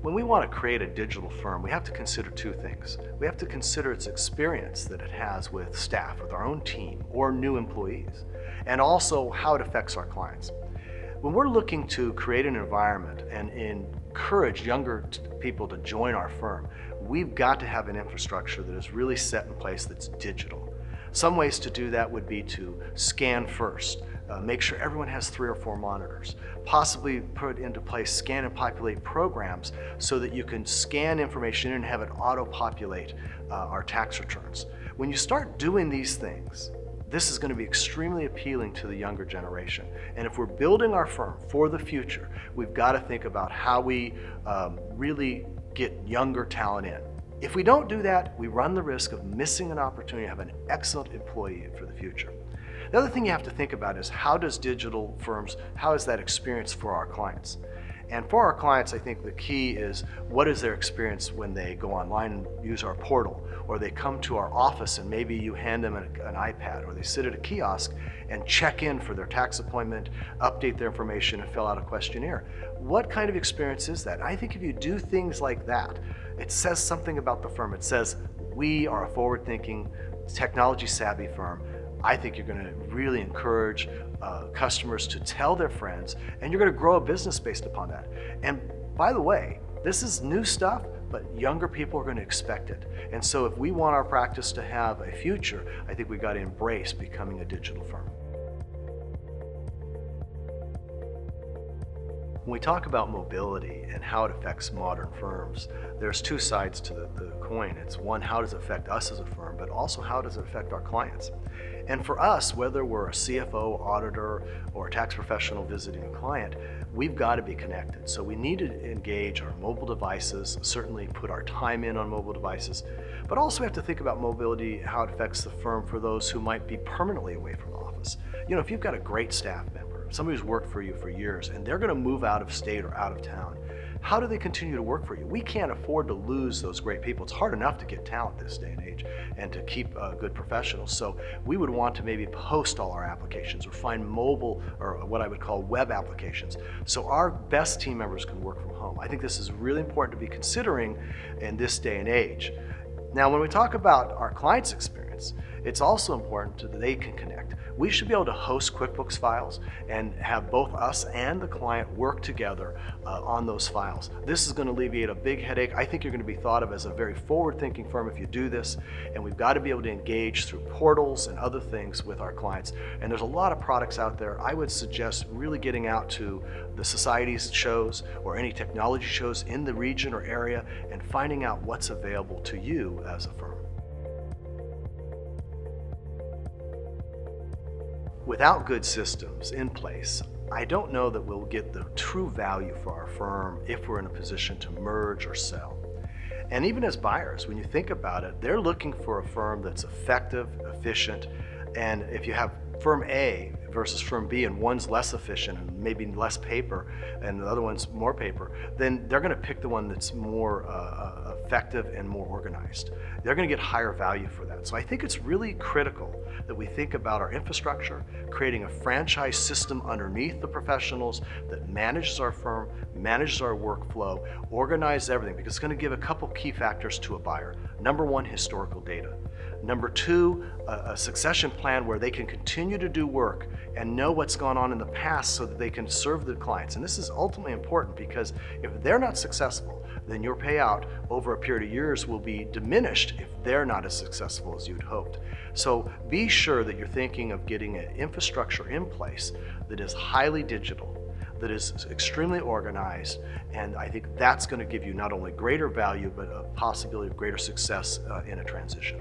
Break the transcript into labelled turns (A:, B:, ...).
A: When we want to create a digital firm, we have to consider two things. We have to consider its experience that it has with staff, with our own team, or new employees, and also how it affects our clients. When we're looking to create an environment and encourage younger people to join our firm, we've got to have an infrastructure that is really set in place that's digital. Some ways to do that would be to scan first, make sure everyone has 3 or 4 monitors, possibly put into place scan and populate programs so that you can scan information and have it auto-populate our tax returns. When you start doing these things, this is going to be extremely appealing to the younger generation. And if we're building our firm for the future, we've got to think about how we really get younger talent in. If we don't do that, we run the risk of missing an opportunity to have an excellent employee for the future. The other thing you have to think about is how is that experience for our clients? And for our clients, I think the key is what is their experience when they go online and use our portal, or they come to our office and maybe you hand them an iPad, or they sit at a kiosk and check in for their tax appointment, update their information, and fill out a questionnaire. What kind of experience is that? I think if you do things like that, it says something about the firm. It says we are a forward-thinking, technology-savvy firm. I think you're going to really encourage customers to tell their friends, and you're going to grow a business based upon that. And by the way, this is new stuff, but younger people are going to expect it. And so if we want our practice to have a future, I think we've got to embrace becoming a digital firm. When we talk about mobility and how it affects modern firms, there's two sides to the coin. It's one, how does it affect us as a firm, but also how does it affect our clients? And for us, whether we're a CFO, auditor, or a tax professional visiting a client, we've got to be connected. So we need to engage our mobile devices, certainly put our time in on mobile devices, but also we have to think about mobility, how it affects the firm for those who might be permanently away from the office. You know, if you've got a great staff member, somebody who's worked for you for years, and they're going to move out of state or out of town, how do they continue to work for you? We can't afford to lose those great people. It's hard enough to get talent this day and age and to keep good professionals. So we would want to maybe post all our applications or find mobile or what I would call web applications so our best team members can work from home. I think this is really important to be considering in this day and age. Now, when we talk about our clients' experience, it's also important that they can connect. We should be able to host QuickBooks files and have both us and the client work together on those files. This is going to alleviate a big headache. I think you're going to be thought of as a very forward-thinking firm if you do this, and we've got to be able to engage through portals and other things with our clients. And there's a lot of products out there. I would suggest really getting out to the societies shows or any technology shows in the region or area and finding out what's available to you as a firm. Without good systems in place, I don't know that we'll get the true value for our firm if we're in a position to merge or sell. And even as buyers, when you think about it, they're looking for a firm that's effective, efficient, and if you have firm A versus firm B and one's less efficient and maybe less paper and the other one's more paper, then they're going to pick the one that's more effective and more organized. They're going to get higher value for that. So I think it's really critical that we think about our infrastructure, creating a franchise system underneath the professionals that manages our firm, manages our workflow, organizes everything, because it's going to give a couple key factors to a buyer. Number one, historical data. Number two, a succession plan where they can continue to do work and know what's gone on in the past so that they can serve the clients. And this is ultimately important because if they're not successful, then your payout over a period of years will be diminished if they're not as successful as you'd hoped. So be sure that you're thinking of getting an infrastructure in place that is highly digital, that is extremely organized, and I think that's going to give you not only greater value, but a possibility of greater success in a transition.